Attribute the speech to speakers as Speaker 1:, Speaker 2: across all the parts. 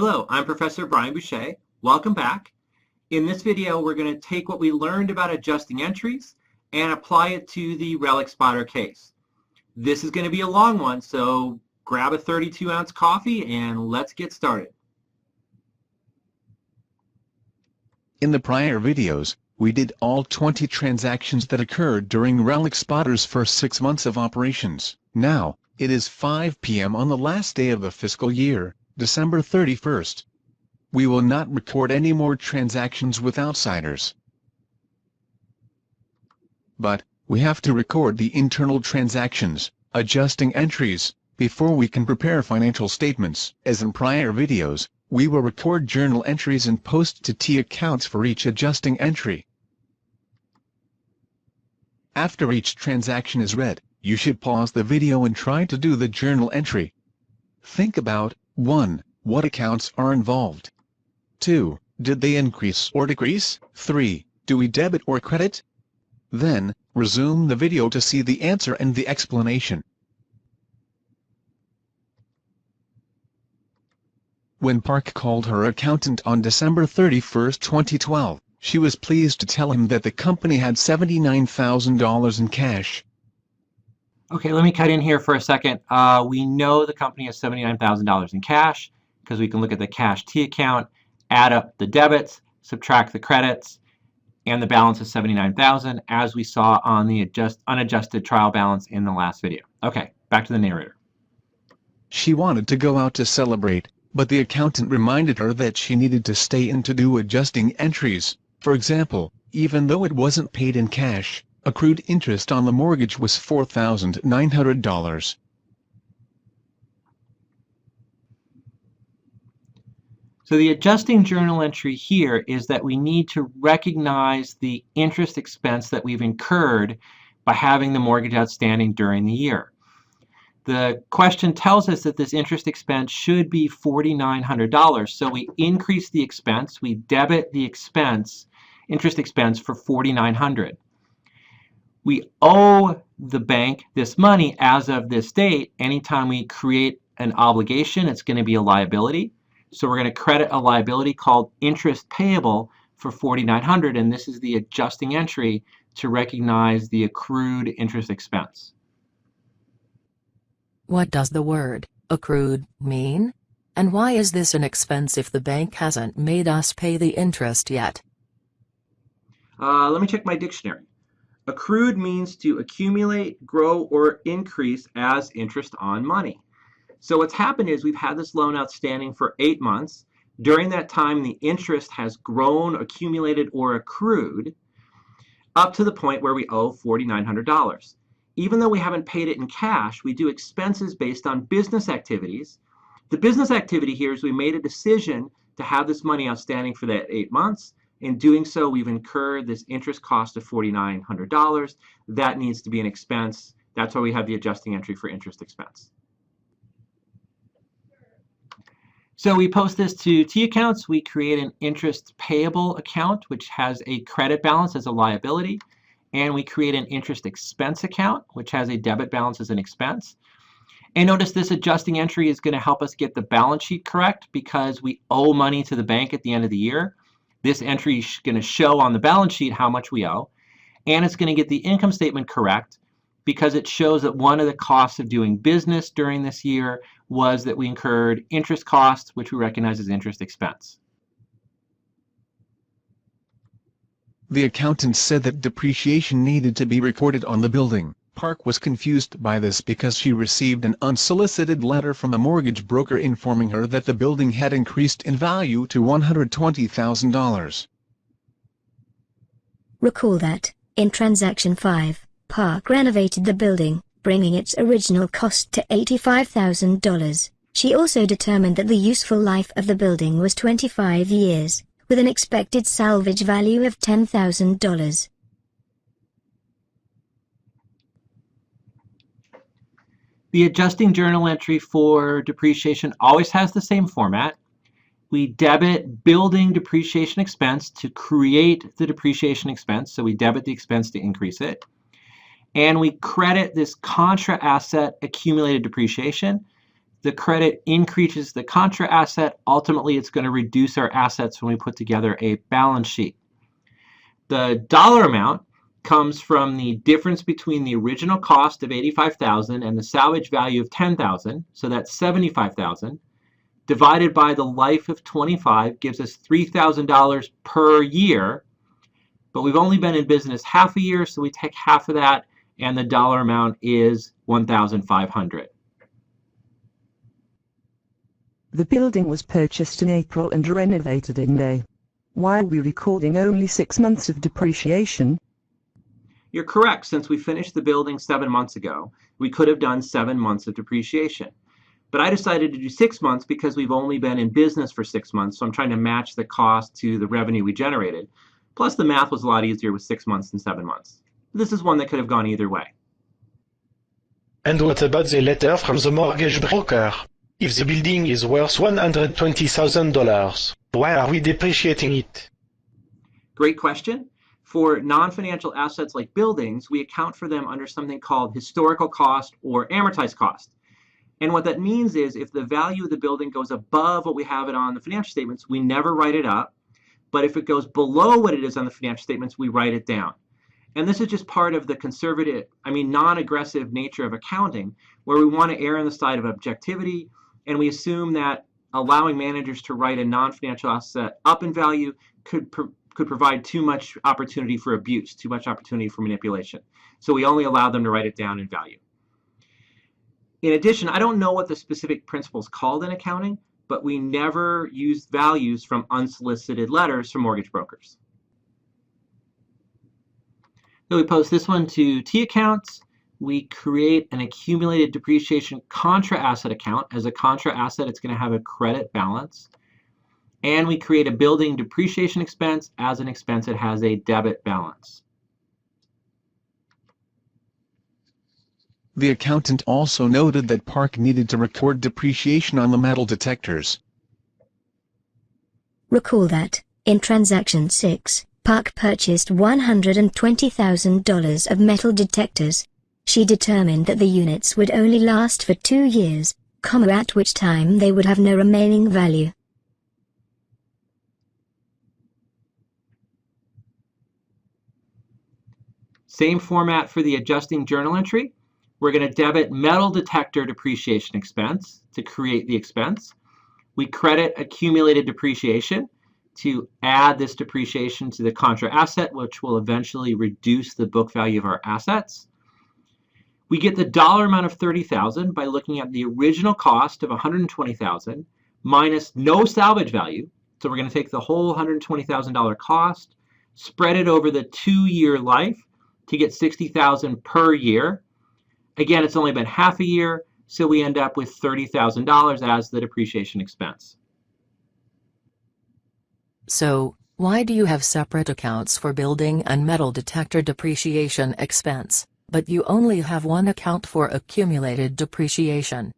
Speaker 1: Hello, I'm Professor Brian Boucher. Welcome back. In this video, we're going to take what we learned about adjusting entries and apply it to the Relic spotter case. This is going to be a long one, so grab a 32-ounce coffee and let's get started.
Speaker 2: In the prior videos, we did all 20 transactions that occurred during Relic Spotter's first 6 months of operations. Now, it is 5 p.m. on the last day of the fiscal year, December 31st. We will not record any more transactions with outsiders. But, we have to record the internal transactions, adjusting entries, before we can prepare financial statements. As in prior videos, we will record journal entries and post to T accounts for each adjusting entry. After each transaction is read, you should pause the video and try to do the journal entry. Think about 1. What accounts are involved? 2. Did they increase or decrease? 3. Do we debit or credit? Then, resume the video to see the answer and the explanation. When Park called her accountant on December 31, 2012, she was pleased to tell him that the company had $79,000 in cash.
Speaker 1: Okay, let me cut in here for a second. We know the company has $79,000 in cash because we can look at the cash T account, add up the debits, subtract the credits, and the balance is $79,000 as we saw on the unadjusted trial balance in the last video. Okay, back to the narrator.
Speaker 2: She wanted to go out to celebrate, but the accountant reminded her that she needed to stay in to do adjusting entries. For example, even though it wasn't paid in cash, accrued interest on the mortgage was $4,900.
Speaker 1: So the adjusting journal entry here is that we need to recognize the interest expense that we've incurred by having the mortgage outstanding during the year. The question tells us that this interest expense should be $4,900. So we increase the expense, we debit the interest expense for $4,900. We owe the bank this money as of this date. Anytime we create an obligation, it's going to be a liability. So we're going to credit a liability called interest payable for $4,900, and this is the adjusting entry to recognize the accrued interest expense.
Speaker 3: What does the word accrued mean? And why is this an expense if the bank hasn't made us pay the interest yet?
Speaker 1: Let me check my dictionary. Accrued means to accumulate, grow, or increase as interest on money. So what's happened is we've had this loan outstanding for 8 months. During that time, the interest has grown, accumulated, or accrued up to the point where we owe $4,900. Even though we haven't paid it in cash, we do expenses based on business activities. The business activity here is we made a decision to have this money outstanding for that 8 months. In doing so, we've incurred this interest cost of $4,900. That needs to be an expense. That's why we have the adjusting entry for interest expense. So we post this to T accounts. We create an interest payable account, which has a credit balance as a liability. And we create an interest expense account, which has a debit balance as an expense. And notice this adjusting entry is going to help us get the balance sheet correct because we owe money to the bank at the end of the year. This entry is going to show on the balance sheet how much we owe. And it's going to get the income statement correct because it shows that one of the costs of doing business during this year was that we incurred interest costs, which we recognize as interest expense.
Speaker 2: The accountant said that depreciation needed to be recorded on the building. Park was confused by this because she received an unsolicited letter from a mortgage broker informing her that the building had increased in value to $120,000.
Speaker 4: Recall that, in Transaction 5, Park renovated the building, bringing its original cost to $85,000. She also determined that the useful life of the building was 25 years, with an expected salvage value of $10,000.
Speaker 1: The adjusting journal entry for depreciation always has the same format. We debit building depreciation expense to create the depreciation expense, so we debit the expense to increase it. And we credit this contra asset accumulated depreciation The credit increases the contra asset. Ultimately, it's going to reduce our assets when we put together a balance sheet. The dollar amount comes from the difference between the original cost of $85,000 and the salvage value of $10,000, so that's $75,000, divided by the life of 25 gives us $3,000 per year, but we've only been in business half a year, so we take half of that, and the dollar amount is $1,500.
Speaker 5: The building was purchased in April and renovated in May. Why are we recording only 6 months of depreciation?
Speaker 1: You're correct. Since we finished the building 7 months ago, we could have done 7 months of depreciation. But I decided to do 6 months because we've only been in business for 6 months, so I'm trying to match the cost to the revenue we generated. Plus, the math was a lot easier with 6 months than 7 months. This is one that could have gone either way.
Speaker 6: And what about the letter from the mortgage broker? If the building is worth $120,000, why are we depreciating it?
Speaker 1: Great question. For non-financial assets like buildings, we account for them under something called historical cost or amortized cost. And what that means is if the value of the building goes above what we have it on the financial statements, we never write it up. But if it goes below what it is on the financial statements, we write it down. And this is just part of the conservative, non-aggressive nature of accounting, where we want to err on the side of objectivity, and we assume that allowing managers to write a non-financial asset up in value could provide too much opportunity for abuse, too much opportunity for manipulation. So we only allow them to write it down in value. In addition, I don't know what the specific principle is called in accounting, but we never use values from unsolicited letters from mortgage brokers. So we post this one to T accounts. We create an accumulated depreciation contra asset account. As a contra asset, it's going to have a credit balance. And we create a building depreciation expense. As an expense, it has a debit balance.
Speaker 2: The accountant also noted that Park needed to record depreciation on the metal detectors.
Speaker 4: Recall that, in transaction 6, Park purchased $120,000 of metal detectors. She determined that the units would only last for 2 years, at which time they would have no remaining value.
Speaker 1: Same format for the adjusting journal entry. We're going to debit metal detector depreciation expense to create the expense. We credit accumulated depreciation to add this depreciation to the contra asset, which will eventually reduce the book value of our assets. We get the dollar amount of $30,000 by looking at the original cost of $120,000 minus no salvage value. So we're going to take the whole $120,000 cost, spread it over the 2-year life to get $60,000 per year. Again, it's only been half a year, so we end up with $30,000 as the depreciation expense.
Speaker 3: So, why do you have separate accounts for building and metal detector depreciation expense, but you only have one account for accumulated depreciation?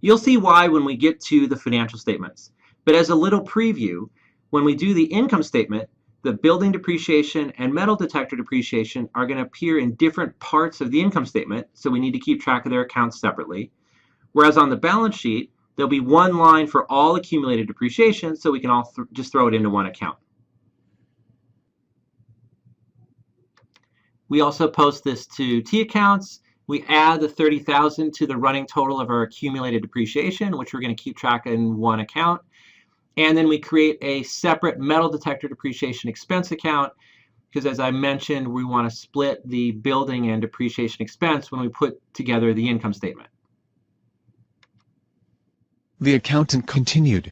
Speaker 1: You'll see why when we get to the financial statements. But as a little preview, when we do the income statement, the building depreciation and metal detector depreciation are going to appear in different parts of the income statement, so we need to keep track of their accounts separately. Whereas on the balance sheet, there'll be one line for all accumulated depreciation, so we can all just throw it into one account. We also post this to T accounts. We add the $30,000 to the running total of our accumulated depreciation, which we're going to keep track in one account. And then we create a separate metal detector depreciation expense account because, as I mentioned, we want to split the building and depreciation expense when we put together the income statement.
Speaker 2: The accountant continued.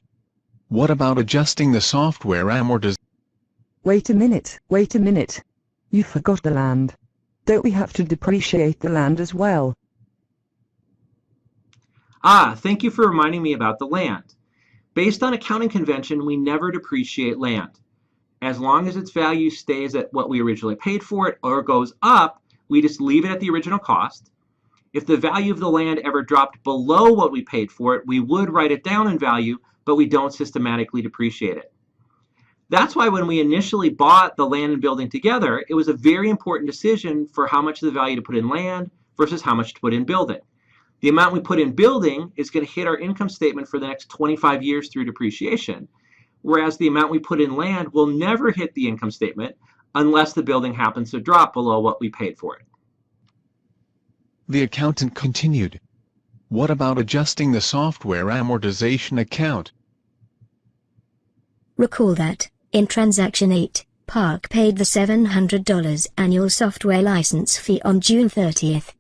Speaker 2: What about adjusting the software amortization?
Speaker 5: Wait a minute. You forgot the land. Don't we have to depreciate the land as well?
Speaker 1: Thank you for reminding me about the land. Based on accounting convention, we never depreciate land. As long as its value stays at what we originally paid for it or goes up, we just leave it at the original cost. If the value of the land ever dropped below what we paid for it, we would write it down in value, but we don't systematically depreciate it. That's why when we initially bought the land and building together, it was a very important decision for how much of the value to put in land versus how much to put in building. The amount we put in building is going to hit our income statement for the next 25 years through depreciation, whereas the amount we put in land will never hit the income statement unless the building happens to drop below what we paid for it.
Speaker 2: The accountant continued. What about adjusting the software amortization account?
Speaker 4: Recall that, in Transaction 8, Park paid the $700 annual software license fee on June 30th.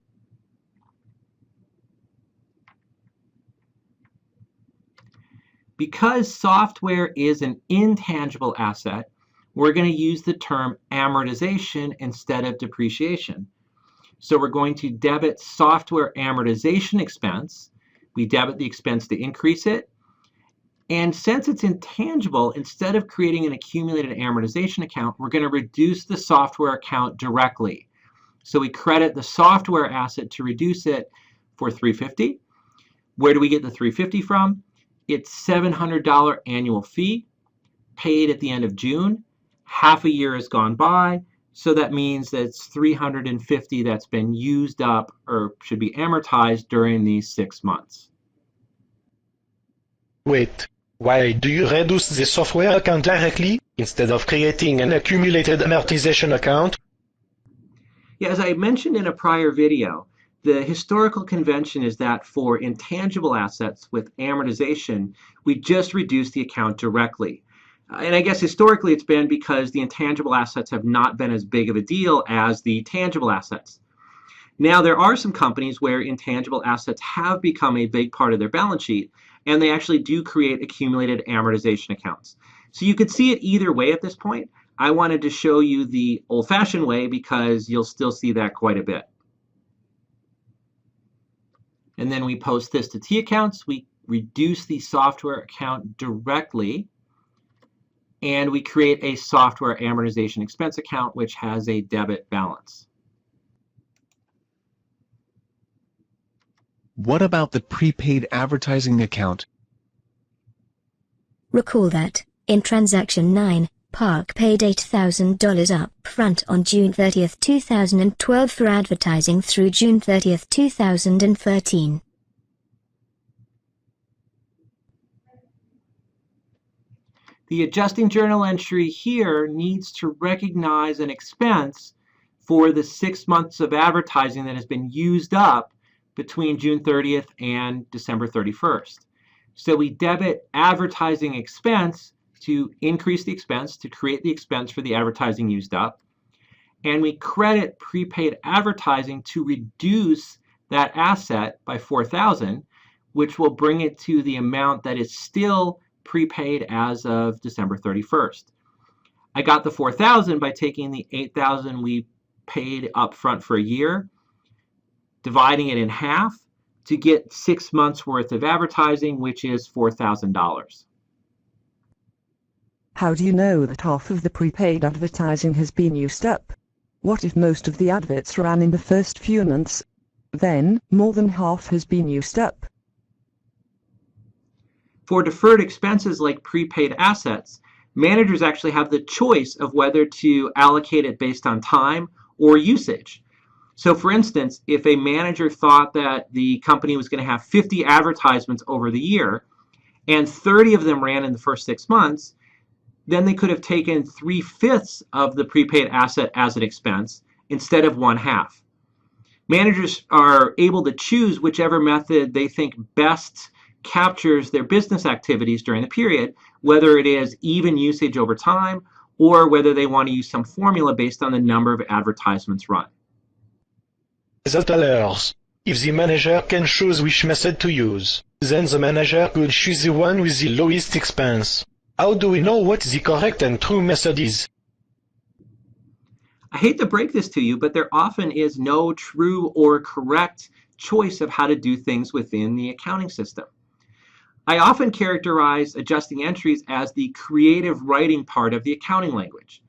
Speaker 1: Because software is an intangible asset, we're going to use the term amortization instead of depreciation. So we're going to debit software amortization expense. We debit the expense to increase it. And since it's intangible, instead of creating an accumulated amortization account, we're going to reduce the software account directly. So we credit the software asset to reduce it for $350. Where do we get the $350 from? It's $700 annual fee paid at the end of June. Half a year has gone by, so that means that it's $350 that's been used up or should be amortized during these 6 months.
Speaker 6: Wait, why do you reduce the software account directly instead of creating an accumulated amortization account?
Speaker 1: Yeah, as I mentioned in a prior video, the historical convention is that for intangible assets with amortization, we just reduce the account directly. And I guess historically it's been because the intangible assets have not been as big of a deal as the tangible assets. Now there are some companies where intangible assets have become a big part of their balance sheet, and they actually do create accumulated amortization accounts. So you could see it either way at this point. I wanted to show you the old-fashioned way because you'll still see that quite a bit. And then we post this to T accounts. We reduce the software account directly, and we create a software amortization expense account which has a debit balance.
Speaker 2: What about the prepaid advertising account?
Speaker 4: Recall that, in Transaction 9, Park paid $8,000 up front on June 30, 2012 for advertising through June 30, 2013.
Speaker 1: The adjusting journal entry here needs to recognize an expense for the 6 months of advertising that has been used up between June 30th and December 31st. So we debit advertising expense to increase the expense, to create the expense for the advertising used up, and we credit prepaid advertising to reduce that asset by $4,000, which will bring it to the amount that is still prepaid as of December 31st. I got the $4,000 by taking the $8,000 we paid up front for a year, dividing it in half to get 6 months worth of advertising, which is $4,000.
Speaker 5: How do you know that half of the prepaid advertising has been used up? What if most of the adverts ran in the first few months? Then, more than half has been used up.
Speaker 1: For deferred expenses like prepaid assets, managers actually have the choice of whether to allocate it based on time or usage. So for instance, if a manager thought that the company was going to have 50 advertisements over the year and 30 of them ran in the first 6 months, then they could have taken 3/5 of the prepaid asset as an expense instead of 1/2. Managers are able to choose whichever method they think best captures their business activities during the period, whether it is even usage over time or whether they want to use some formula based on the number of advertisements run.
Speaker 6: $. If the manager can choose which method to use, then the manager could choose the one with the lowest expense. How do we know what the correct and true method is?
Speaker 1: I hate to break this to you, but there often is no true or correct choice of how to do things within the accounting system. I often characterize adjusting entries as the creative writing part of the accounting language.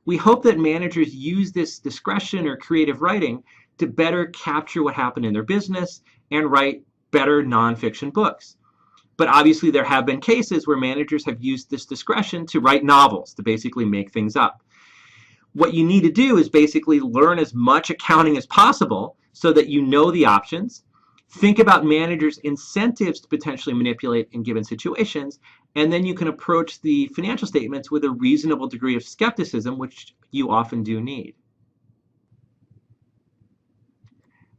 Speaker 1: We hope that managers use this discretion or creative writing to better capture what happened in their business and write better nonfiction books. But obviously there have been cases where managers have used this discretion to write novels, to basically make things up. What you need to do is basically learn as much accounting as possible so that you know the options, Think about managers' incentives to potentially manipulate in given situations, and then you can approach the financial statements with a reasonable degree of skepticism, which you often do need.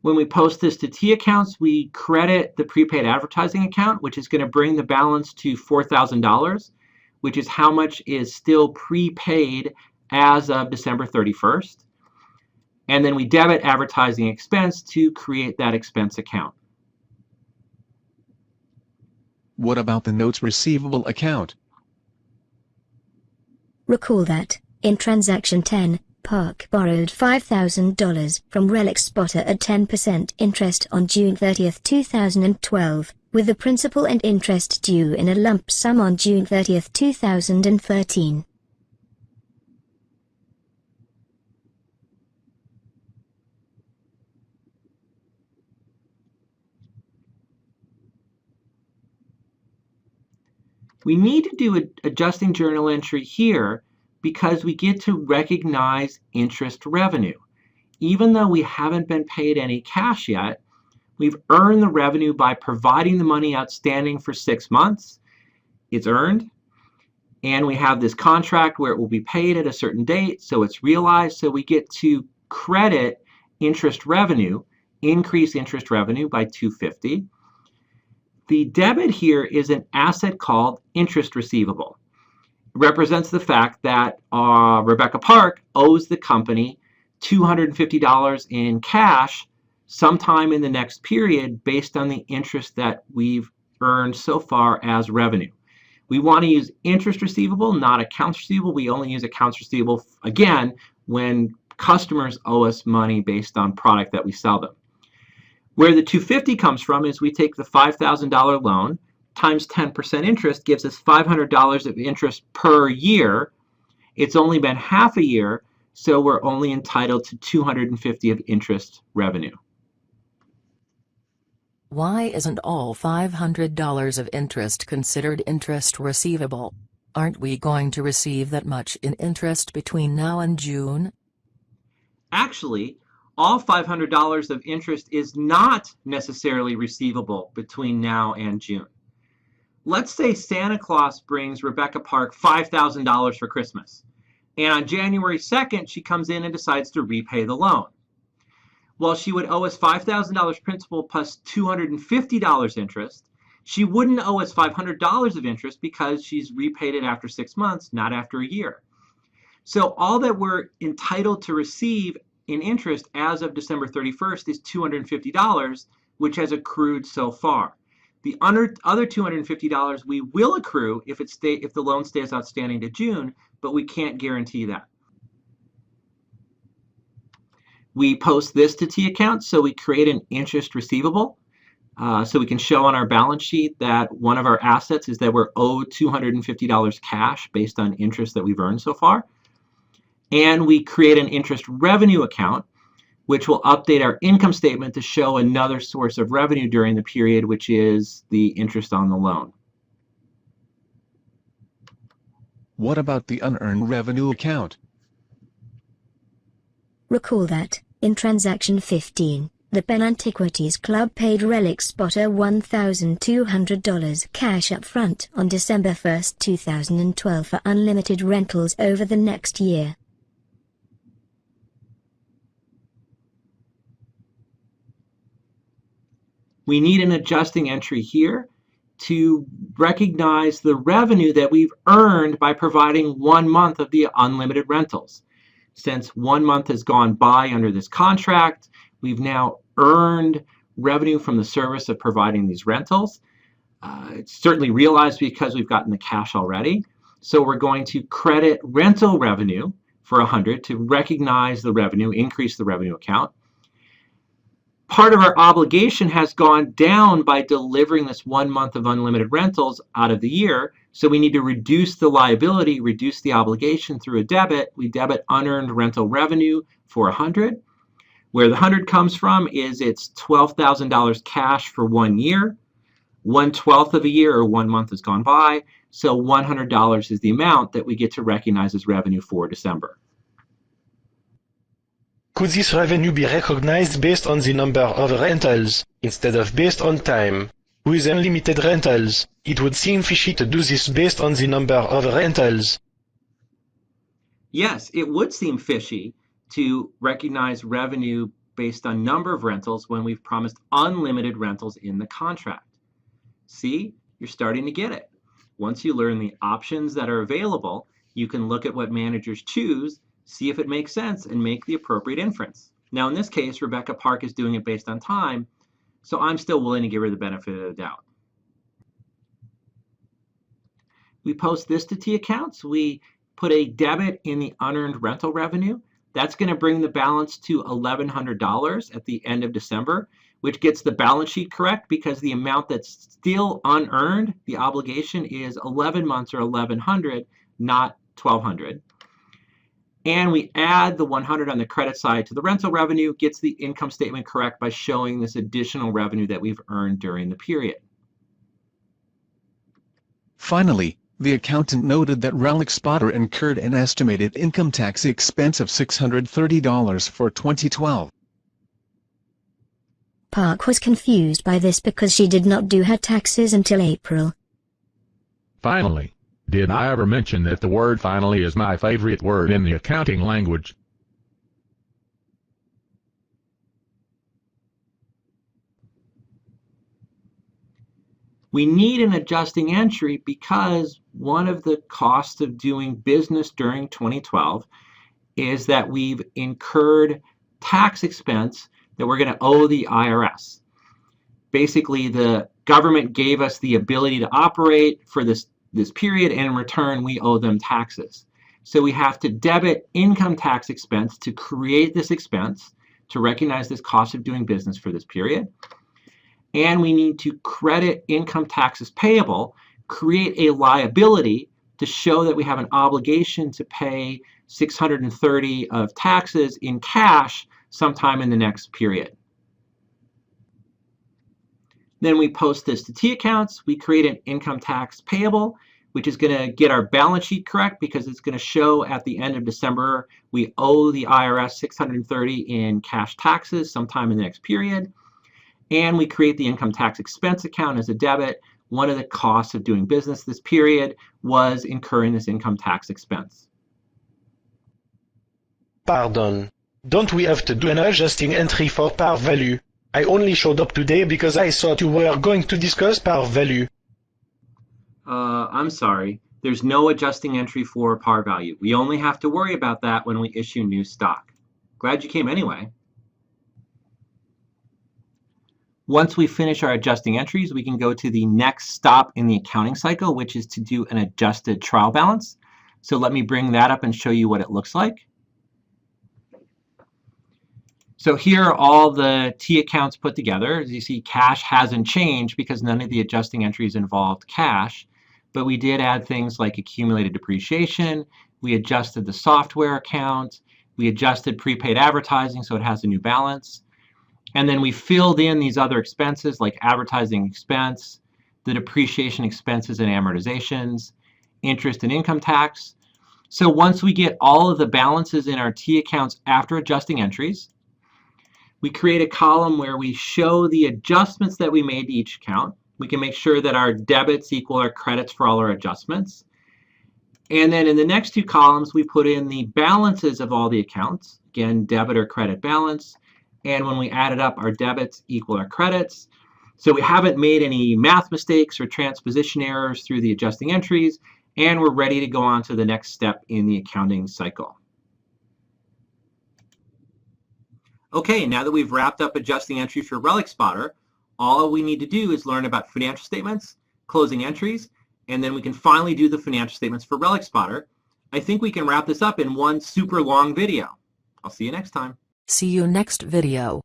Speaker 1: When we post this to T accounts, we credit the prepaid advertising account, which is going to bring the balance to $4,000, which is how much is still prepaid as of December 31st. And then we debit advertising expense to create that expense account.
Speaker 2: What about the notes receivable account?
Speaker 4: Recall that, in transaction 10, Park borrowed $5,000 from Relic spotter at 10% interest on June 30, 2012, with the principal and interest due in a lump sum on June 30, 2013.
Speaker 1: We need to do an adjusting journal entry here because we get to recognize interest revenue. Even though we haven't been paid any cash yet, we've earned the revenue by providing the money outstanding for 6 months. It's earned, and we have this contract where it will be paid at a certain date, so it's realized, so we get to credit interest revenue, increase interest revenue by $250. The debit here is an asset called interest receivable. It represents the fact that Rebecca Park owes the company $250 in cash sometime in the next period based on the interest that we've earned so far as revenue. We want to use interest receivable, not accounts receivable. We only use accounts receivable, again, when customers owe us money based on product that we sell them. Where the $250 comes from is we take the $5,000 loan times 10% interest gives us $500 of interest per year. It's only been half a year, so we're only entitled to $250 of interest revenue.
Speaker 3: Why isn't all $500 of interest considered interest receivable? Aren't we going to receive that much in interest between now and June?
Speaker 1: Actually, all $500 of interest is not necessarily receivable between now and June. Let's say Santa Claus brings Rebecca Park $5,000 for Christmas, and on January 2nd, she comes in and decides to repay the loan. Well, she would owe us $5,000 principal plus $250 interest. She wouldn't owe us $500 of interest because she's repaid it after 6 months, not after a year. So all that we're entitled to receive in interest as of December 31st is $250, which has accrued so far. The other $250 we will accrue if the loan stays outstanding to June, but we can't guarantee that. We post this to T accounts, so we create an interest receivable. So we can show on our balance sheet that one of our assets is that we're owed $250 cash based on interest that we've earned so far. And we create an interest revenue account, which will update our income statement to show another source of revenue during the period, which is the interest on the loan.
Speaker 2: What about the unearned revenue account?
Speaker 4: Recall that, in transaction 15, the Penn Antiquities Club paid Relic spotter $1,200 cash up front on December 1, 2012 for unlimited rentals over the next year.
Speaker 1: We need an adjusting entry here to recognize the revenue that we've earned by providing 1 month of the unlimited rentals. Since 1 month has gone by under this contract, we've now earned revenue from the service of providing these rentals. It's certainly realized because we've gotten the cash already. So we're going to credit rental revenue for $100 to recognize the revenue, increase the revenue account. Part of our obligation has gone down by delivering this 1 month of unlimited rentals out of the year. So we need to reduce the liability, reduce the obligation through a debit. We debit unearned rental revenue for $100. Where the $100 comes from is it's $12,000 cash for 1 year. 1/12 of a year or 1 month has gone by. So $100 is the amount that we get to recognize as revenue for December.
Speaker 6: Could this revenue be recognized based on the number of rentals, instead of based on time? With unlimited rentals, it would seem fishy to do this based on the number of rentals.
Speaker 1: Yes, it would seem fishy to recognize revenue based on number of rentals when we've promised unlimited rentals in the contract. See, you're starting to get it. Once you learn the options that are available, you can look at what managers choose, see if it makes sense, and make the appropriate inference. Now, in this case, Rebecca Park is doing it based on time, so I'm still willing to give her the benefit of the doubt. We post this to T accounts. We put a debit in the unearned rental revenue. That's going to bring the balance to $1,100 at the end of December, which gets the balance sheet correct because the amount that's still unearned, the obligation, is 11 months or 1,100, not 1,200. And we add the 100 on the credit side to the rental revenue, gets the income statement correct by showing this additional revenue that we've earned during the period.
Speaker 2: Finally, the accountant noted that Relic Spotter incurred an estimated income tax expense of $630 for 2012.
Speaker 4: Park was confused by this because she did not do her taxes until April.
Speaker 7: Finally. Did I ever mention that the word finally is my favorite word in the accounting language?
Speaker 1: We need an adjusting entry because one of the costs of doing business during 2012 is that we've incurred tax expense that we're going to owe the IRS. Basically, the government gave us the ability to operate for this period, and in return, we owe them taxes. So we have to debit income tax expense to create this expense, to recognize this cost of doing business for this period. And we need to credit income taxes payable, create a liability to show that we have an obligation to pay $630 of taxes in cash sometime in the next period. Then we post this to T accounts. We create an income tax payable, which is going to get our balance sheet correct because it's going to show at the end of December we owe the IRS $630 in cash taxes sometime in the next period. And we create the income tax expense account as a debit. One of the costs of doing business this period was incurring this income tax expense.
Speaker 6: Pardon. Don't we have to do an adjusting entry for par value? I only showed up today because I thought you were going to discuss par value.
Speaker 1: I'm sorry. There's no adjusting entry for par value. We only have to worry about that when we issue new stock. Glad you came anyway. Once we finish our adjusting entries, we can go to the next stop in the accounting cycle, which is to do an adjusted trial balance. So let me bring that up and show you what it looks like. So here are all the T accounts put together. As you see, cash hasn't changed because none of the adjusting entries involved cash. But we did add things like accumulated depreciation. We adjusted the software account. We adjusted prepaid advertising so it has a new balance. And then we filled in these other expenses like advertising expense, the depreciation expenses and amortizations, interest and income tax. So once we get all of the balances in our T accounts after adjusting entries, we create a column where we show the adjustments that we made to each account. We can make sure that our debits equal our credits for all our adjustments. And then in the next two columns, we put in the balances of all the accounts. Again, debit or credit balance. And when we add it up, our debits equal our credits. So we haven't made any math mistakes or transposition errors through the adjusting entries, and we're ready to go on to the next step in the accounting cycle. Okay, now that we've wrapped up adjusting entries for Relic Spotter, all we need to do is learn about financial statements, closing entries, and then we can finally do the financial statements for Relic Spotter. I think we can wrap this up in one super long video. I'll see you next time.
Speaker 3: See you next video.